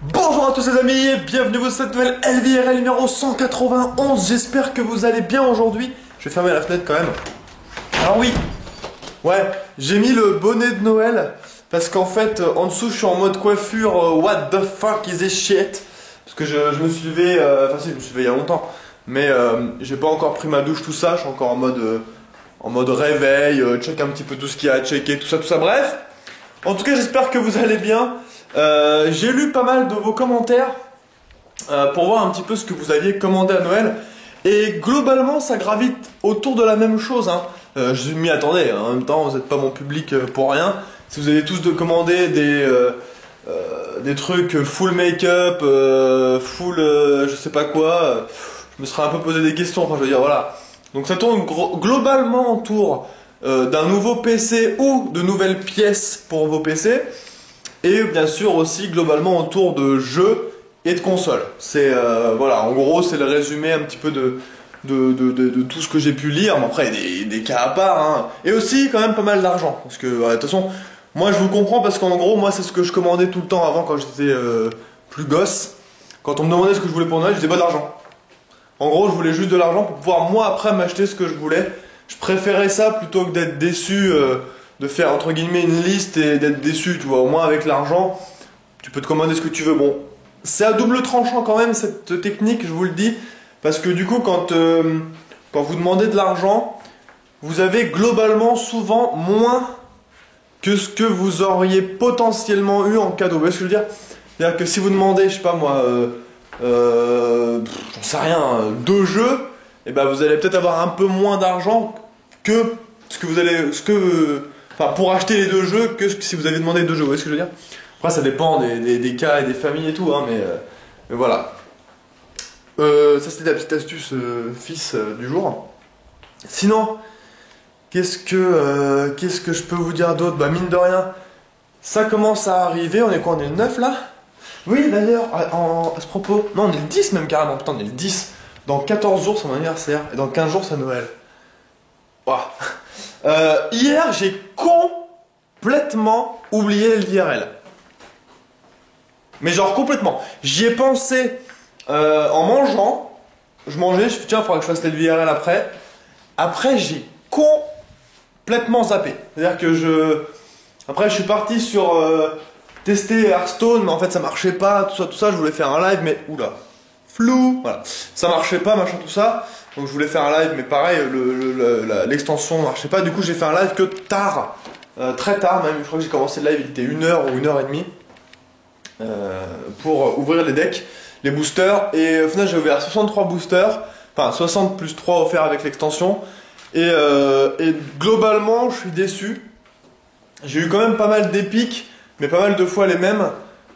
Bonjour à tous les amis, bienvenue dans cette nouvelle LVRL numéro 191, j'espère que vous allez bien aujourd'hui. Je vais fermer la fenêtre quand même. Alors oui, ouais, j'ai mis le bonnet de Noël, parce qu'en fait, en dessous je suis en mode coiffure, what the fuck is this shit. Parce que je me suis levé, enfin si, je me suis levé il y a longtemps, mais j'ai pas encore pris ma douche, tout ça, je suis encore en mode réveil, check un petit peu tout ce qu'il y a à checker, tout ça, bref. En tout cas, j'espère que vous allez bien. J'ai lu pas mal de vos commentaires pour voir un petit peu ce que vous aviez commandé à Noël. Et globalement, ça gravite autour de la même chose, hein. Je m'y attendais, hein. En même temps, vous n'êtes pas mon public pour rien. Si vous avez tous commandé des trucs full make-up, full je sais pas quoi, je me serais un peu posé des questions, enfin je veux dire, voilà. Donc ça tourne globalement autour d'un nouveau PC ou de nouvelles pièces pour vos PC. Et bien sûr aussi globalement autour de jeux et de consoles. C'est voilà, en gros c'est le résumé un petit peu de tout ce que j'ai pu lire. Mais après des cas à part, hein. Et aussi quand même pas mal d'argent. Parce que de toute façon, moi je vous comprends parce qu'en gros moi c'est ce que je commandais tout le temps avant quand j'étais plus gosse. Quand on me demandait ce que je voulais pour Noël, je disais pas d'argent. En gros je voulais juste de l'argent pour pouvoir moi après m'acheter ce que je voulais. Je préférais ça plutôt que d'être déçu, de faire entre guillemets une liste et d'être déçu, tu vois. Au moins avec l'argent, tu peux te commander ce que tu veux. Bon, c'est à double tranchant quand même cette technique, je vous le dis, parce que du coup quand vous demandez de l'argent, vous avez globalement souvent moins que ce que vous auriez potentiellement eu en cadeau. Vous voyez ce que je veux dire? C'est-à-dire que si vous demandez, je sais pas moi, j'en sais rien, 2 jeux, et ben vous allez peut-être avoir un peu moins d'argent que ce que vous allez, enfin pour acheter les 2 jeux que si vous avez demandé 2 jeux. Vous voyez ce que je veux dire? Après ça dépend des cas et des familles et tout, hein, mais voilà. Ça c'était la petite astuce fils du jour. Sinon, qu'est-ce que je peux vous dire d'autre? Bah mine de rien, ça commence à arriver. On est quoi? On est le 9 là? Oui d'ailleurs, à ce propos, non on est le 10 même carrément, putain on est le 10. Dans 14 jours c'est mon anniversaire, et dans 15 jours c'est Noël. Ouah. Hier j'ai complètement oublié le VRL. Mais genre complètement. J'y ai pensé en mangeant. Je mangeais, je me suis dit tiens, il faudra que je fasse les VRL après. Après j'ai complètement zappé. C'est-à-dire que après je suis parti sur tester Hearthstone, mais en fait ça marchait pas, tout ça, je voulais faire un live, mais oula, flou, voilà. Ça marchait pas, machin, tout ça. Donc je voulais faire un live, mais pareil, l'extension ne marchait pas. Du coup j'ai fait un live que tard, très tard même. Je crois que j'ai commencé le live, il était 1h ou 1h30 pour ouvrir les decks, les boosters. Et au final j'ai ouvert 63 boosters, enfin 60 plus 3 offerts avec l'extension. Et globalement je suis déçu. J'ai eu quand même pas mal d'épiques, mais pas mal de fois les mêmes.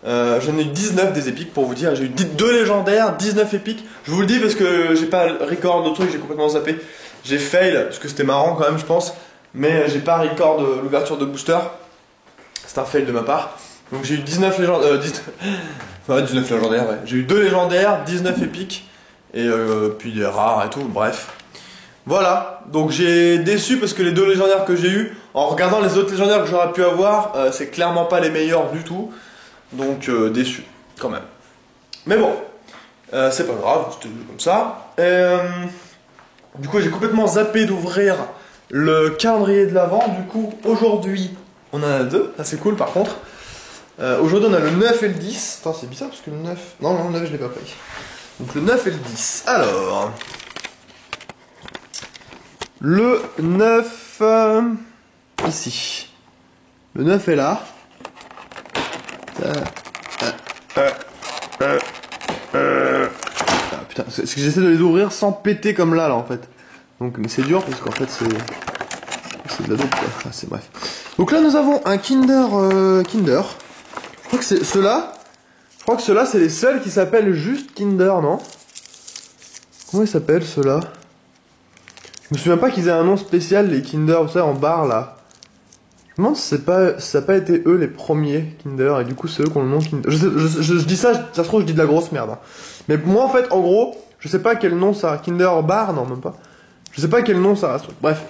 J'en ai eu 19 des épiques pour vous dire. J'ai eu 2 légendaires, 19 épiques. Je vous le dis parce que j'ai pas record de trucs, j'ai complètement zappé. J'ai fail, parce que c'était marrant quand même je pense. Mais j'ai pas record de l'ouverture de booster. C'est un fail de ma part. Donc j'ai eu 19 légendaires. Ouais, 19 légendaires, ouais. J'ai eu 2 légendaires, 19 épiques. Et puis des rares et tout, bref. Voilà, donc j'ai déçu parce que les 2 légendaires que j'ai eu, en regardant les autres légendaires que j'aurais pu avoir, c'est clairement pas les meilleurs du tout. Donc déçu, quand même. Mais bon, c'est pas grave, c'était comme ça. Du coup, j'ai complètement zappé d'ouvrir le calendrier de l'Avent. Du coup, aujourd'hui, on en a 2. Ça, c'est cool par contre. Aujourd'hui, on a le 9 et le 10. Attends, c'est bizarre parce que le 9. Non, le 9, je l'ai pas pris. Donc le 9 et le 10. Alors. Le 9. Ici. Le 9 est là. Ah, putain, c'est que j'essaie de les ouvrir sans péter comme là en fait. Donc, mais c'est dur parce qu'en fait c'est de la dope quoi. Enfin, c'est bref. Donc là nous avons un Kinder. Je crois que c'est ceux-là. Je crois que ceux-là c'est les seuls qui s'appellent juste Kinder, non? Comment ils s'appellent ceux-là? Je me souviens pas qu'ils aient un nom spécial, les Kinder, vous savez, en barre là. Je me demande si ça n'a pas été eux les premiers Kinder, et du coup c'est eux qui ont le nom Kinder. Je dis ça se trouve je dis de la grosse merde. Hein. Mais moi en fait, en gros, je sais pas quel nom ça a. Kinder bar, non même pas. Je sais pas quel nom ça a ce truc. Bref.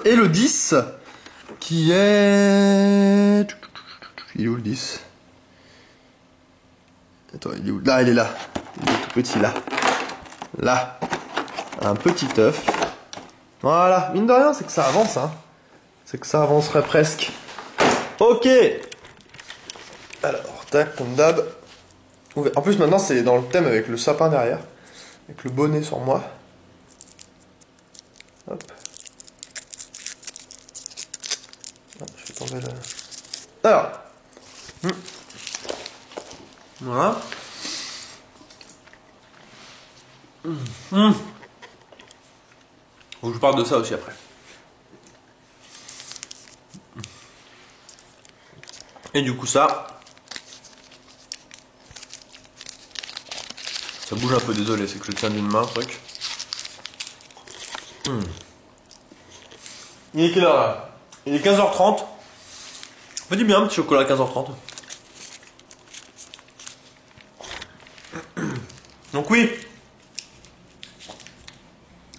Et le 10, qui est... Il est où le 10? Attends, il est où? Là, il est là. Il est tout petit, là. Là. Un petit œuf. Voilà. Mine de rien, c'est que ça avance, hein. C'est que ça avancerait presque. Ok. Alors, tac, comme d'hab. En plus, maintenant, c'est dans le thème avec le sapin derrière. Avec le bonnet sur moi. Hop. Ah, je vais tomber là. Alors. Voilà. Faut que je parle de ça aussi après. Et du coup ça bouge un peu, désolé, c'est que je tiens d'une main, truc. Il est quelle heure là? Il est 15h30. Me dit bien un petit chocolat à 15h30. Donc oui,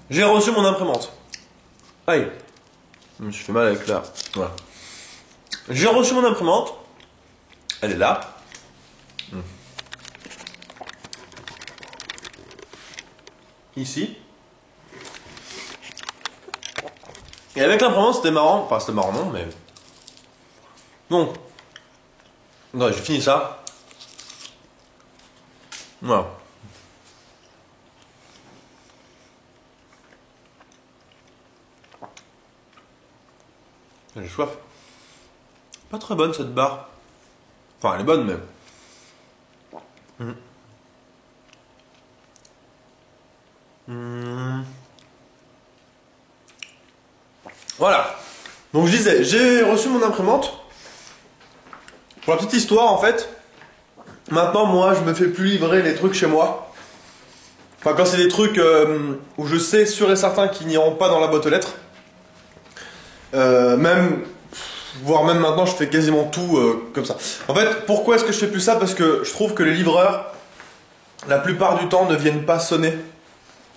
j'ai reçu mon imprimante. Aïe, je me suis fait mal avec la... Voilà. J'ai reçu mon imprimante. Elle est là. Ici. Et avec l'imprimante c'était marrant. Enfin c'était marrant non mais... Donc. Non, j'ai fini ça. Voilà. J'ai soif. Pas très bonne cette barre. Enfin, elle est bonne même. Voilà. Donc je disais, j'ai reçu mon imprimante. Pour la petite histoire en fait, maintenant moi je me fais plus livrer les trucs chez moi. Enfin quand c'est des trucs où je sais sûr et certain qu'ils n'iront pas dans la boîte aux lettres. Voire même maintenant je fais quasiment tout comme ça. En fait pourquoi est-ce que je fais plus ça? Parce que je trouve que les livreurs la plupart du temps ne viennent pas sonner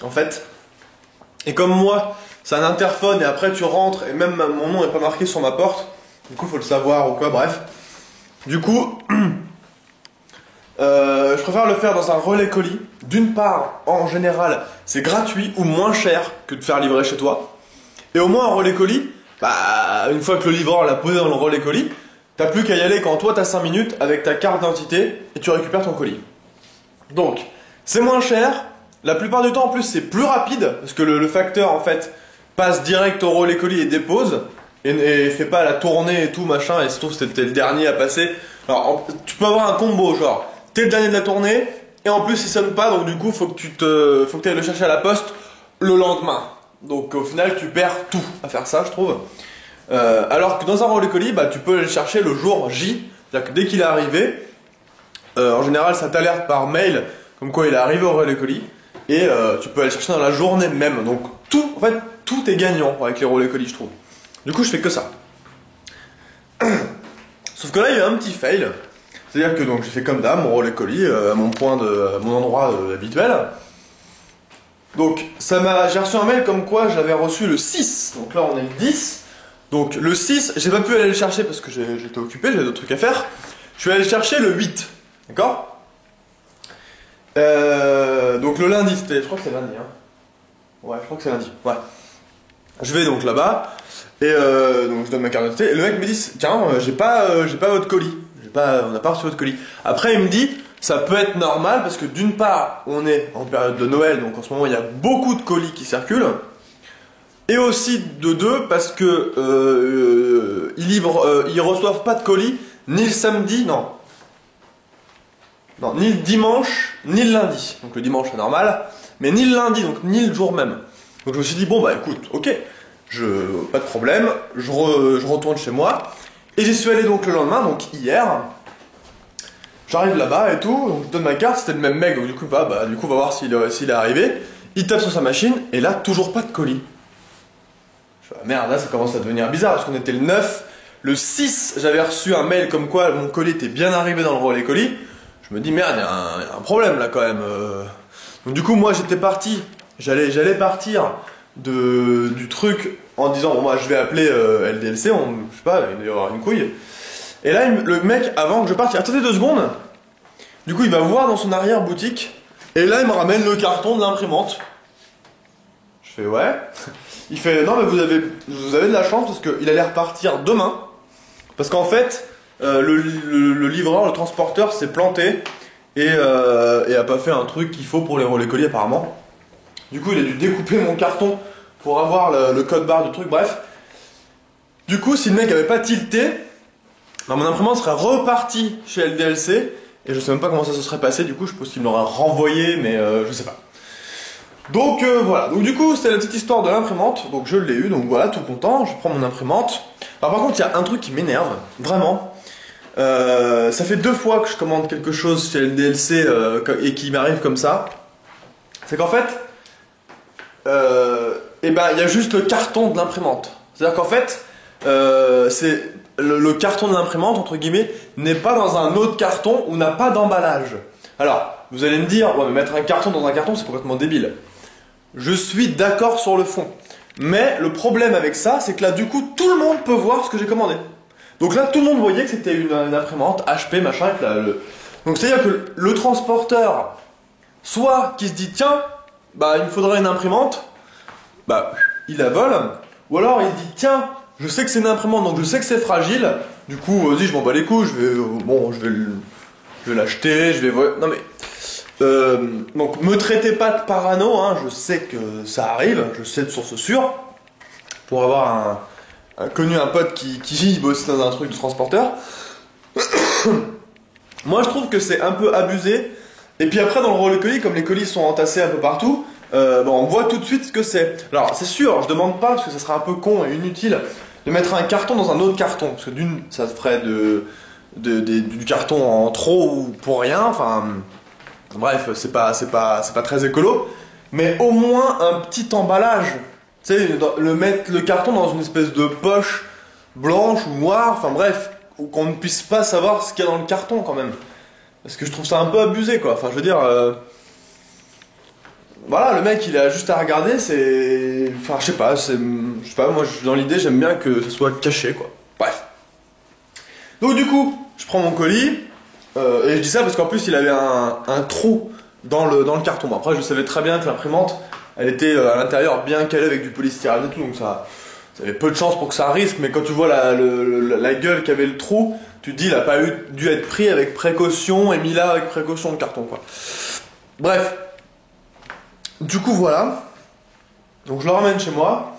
en fait. Et comme moi c'est un interphone et après tu rentres et même mon nom n'est pas marqué sur ma porte, du coup faut le savoir ou quoi, bref. Du coup je préfère le faire dans un relais colis. D'une part en général c'est gratuit ou moins cher que de faire livrer chez toi. Et au moins un relais colis, bah, une fois que le livreur l'a posé dans le relais colis, t'as plus qu'à y aller quand toi t'as 5 minutes avec ta carte d'identité et tu récupères ton colis. Donc, c'est moins cher, la plupart du temps en plus c'est plus rapide, parce que le facteur en fait passe direct au relais colis et dépose, et fait pas la tournée et tout machin, et se trouve c'était le dernier à passer. Alors, tu peux avoir un combo, genre, t'es le dernier de la tournée, et en plus il sonne pas, donc du coup faut que t'ailles le chercher à la poste le lendemain. Donc au final tu perds tout à faire ça je trouve. Alors que dans un relais colis bah, tu peux le chercher le jour J. C'est-à-dire que dès qu'il est arrivé, en général ça t'alerte par mail comme quoi il est arrivé au relais colis. Et tu peux aller le chercher dans la journée même. Donc en fait tout est gagnant avec les relais colis je trouve. Du coup je fais que ça. Sauf que là il y a un petit fail. C'est-à-dire que donc j'ai fait comme d'hab mon relais colis à mon endroit habituel. Donc j'ai reçu un mail comme quoi j'avais reçu le 6, donc là on est le 10. Donc le 6, j'ai pas pu aller le chercher parce que j'étais occupé, j'avais d'autres trucs à faire. Je suis allé le chercher le 8, d'accord. Donc le lundi, je crois que c'est lundi, hein. Ouais, je crois que c'est lundi, ouais. Je vais donc là-bas, et donc je donne ma carte d'identité, et le mec me dit, tiens, j'ai pas votre colis, on n'a pas reçu votre colis. Après il me dit, ça peut être normal parce que d'une part, on est en période de Noël, donc en ce moment il y a beaucoup de colis qui circulent. Et aussi de deux, parce que ils reçoivent pas de colis ni le samedi, non, ni le dimanche, ni le lundi. Donc le dimanche c'est normal, mais ni le lundi, donc ni le jour même. Donc je me suis dit bon bah écoute, ok, pas de problème, je retourne chez moi. Et j'y suis allé donc le lendemain, donc hier. J'arrive là-bas et tout, donc je donne ma carte, c'était le même mec, donc du coup on va voir s'il est arrivé. Il tape sur sa machine, et là, toujours pas de colis. Je fais, ah, merde, là ça commence à devenir bizarre, parce qu'on était le 9, le 6, j'avais reçu un mail comme quoi mon colis était bien arrivé dans le relais colis. Je me dis, merde, il y a un problème là quand même. Donc du coup, moi j'étais parti, j'allais partir du truc en disant, bon moi je vais appeler LDLC, je sais pas, il doit y avoir une couille. Et là, le mec, avant que je parte, il a attendez 2 secondes. Du coup, il va voir dans son arrière-boutique. Et là, il me ramène le carton de l'imprimante. Je fais ouais. Il fait non, mais vous avez de la chance parce qu'il allait repartir demain. Parce qu'en fait, le livreur, le transporteur s'est planté et a pas fait un truc qu'il faut pour les colis apparemment. Du coup, il a dû découper mon carton pour avoir le code barre du truc, bref. Du coup, si le mec avait pas tilté, bah, mon imprimante serait repartie chez LDLC. Et je sais même pas comment ça se serait passé, du coup, je pense qu'il me l'aurait renvoyé, mais je sais pas. Donc voilà, donc du coup c'était la petite histoire de l'imprimante, donc je l'ai eu, donc voilà, tout content, je prends mon imprimante. Alors par contre il y a un truc qui m'énerve, vraiment. Ça fait 2 fois que je commande quelque chose chez LDLC et qui m'arrive comme ça. C'est qu'en fait, et ben il y a juste le carton de l'imprimante. C'est-à-dire qu'en fait, c'est le carton de l'imprimante, entre guillemets, n'est pas dans un autre carton ou n'a pas d'emballage. Alors, vous allez me dire, ouais mais mettre un carton dans un carton c'est complètement débile. Je suis d'accord sur le fond. Mais le problème avec ça, c'est que là, du coup, tout le monde peut voir ce que j'ai commandé. Donc là, tout le monde voyait que c'était une imprimante HP, machin. Donc c'est-à-dire que le transporteur, soit qui se dit, tiens, bah il me faudrait une imprimante, bah il la vole. Ou alors il se dit, tiens, je sais que c'est une imprimante, donc je sais que c'est fragile. Du coup, vas-y, je m'en bats les couilles, je vais l'acheter, non mais... donc me traitez pas de parano, hein, je sais que ça arrive, je sais de source sûre. Pour avoir connu un pote qui bosse dans un truc de transporteur. Moi je trouve que c'est un peu abusé. Et puis après dans le rôle colis, comme les colis sont entassés un peu partout, on voit tout de suite ce que c'est. Alors c'est sûr, je demande pas parce que ça serait un peu con et inutile de mettre un carton dans un autre carton. Parce que d'une, ça ferait du carton en trop ou pour rien, enfin... Bref, c'est pas très écolo, mais au moins un petit emballage. Tu sais, mettre le carton dans une espèce de poche blanche ou noire, enfin bref, qu'on ne puisse pas savoir ce qu'il y a dans le carton quand même. Parce que je trouve ça un peu abusé quoi. Enfin, je veux dire, voilà, le mec il a juste à regarder, c'est. Enfin, je sais pas, moi dans l'idée j'aime bien que ce soit caché quoi. Bref. Donc du coup, je prends mon colis. Et je dis ça parce qu'en plus il avait un trou dans le carton. Bon, après je savais très bien que l'imprimante elle était à l'intérieur bien calée avec du polystyrène et tout, donc ça avait peu de chance pour que ça risque, mais quand tu vois la gueule qu'avait le trou, tu te dis il a pas dû être pris avec précaution et mis là avec précaution le carton quoi. Bref. Du coup voilà. Donc je le ramène chez moi.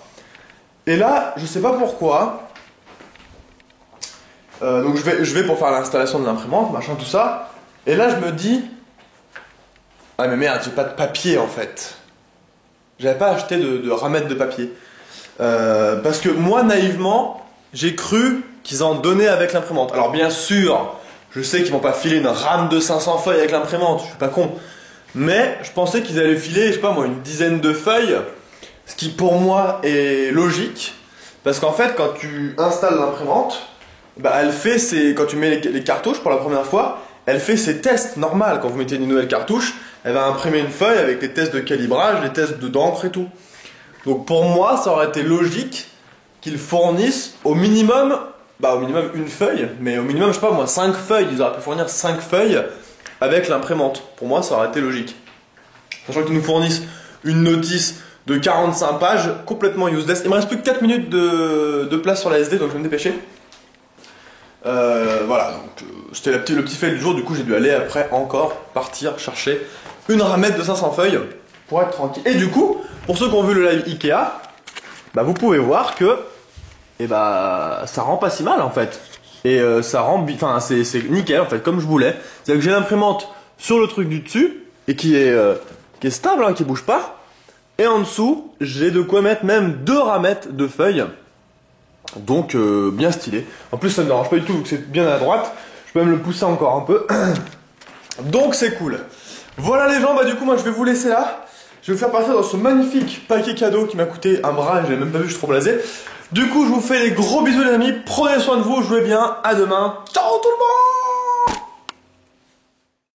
Et là, je sais pas pourquoi. Donc je vais pour faire l'installation de l'imprimante, machin, tout ça. Et là, je me dis... Ah mais merde, j'ai pas de papier, en fait. J'avais pas acheté de ramettes de papier. Parce que moi, naïvement, j'ai cru qu'ils en donnaient avec l'imprimante. Alors bien sûr, je sais qu'ils vont pas filer une rame de 500 feuilles avec l'imprimante, je suis pas con. Mais je pensais qu'ils allaient filer, je sais pas moi, une dizaine de feuilles. Ce qui, pour moi, est logique. Parce qu'en fait, quand tu installes l'imprimante... Bah elle fait quand tu mets les cartouches pour la première fois, elle fait ses tests normales. Quand vous mettez une nouvelle cartouche, elle va imprimer une feuille avec les tests de calibrage, les tests d'encre et tout. Donc pour moi, ça aurait été logique qu'ils fournissent au minimum une feuille, mais au minimum, je sais pas moi, 5 feuilles. Ils auraient pu fournir 5 feuilles avec l'imprimante. Pour moi, ça aurait été logique. Sachant qu'ils nous fournissent une notice de 45 pages, complètement useless. Il me reste plus que 4 minutes de place sur la SD, donc je vais me dépêcher. Voilà, donc c'était le petit fait du jour, du coup j'ai dû aller après encore partir chercher une ramette de 500 feuilles pour être tranquille. Et du coup, pour ceux qui ont vu le live Ikea, bah vous pouvez voir que ça rend pas si mal en fait. Et ça rend, enfin c'est nickel en fait, comme je voulais. C'est-à-dire que j'ai l'imprimante sur le truc du dessus, et qui est stable, hein, qui bouge pas. Et en dessous, j'ai de quoi mettre même 2 ramettes de feuilles. Donc bien stylé. En plus ça ne me dérange pas du tout vu que c'est bien à droite. Je peux même le pousser encore un peu. Donc c'est cool. Voilà les gens, bah du coup moi je vais vous laisser là. Je vais vous faire partir dans ce magnifique paquet cadeau qui m'a coûté un bras, je l'ai même pas vu, je suis trop blasé. Du coup je vous fais des gros bisous les amis, prenez soin de vous, jouez bien, à demain. Ciao tout le monde.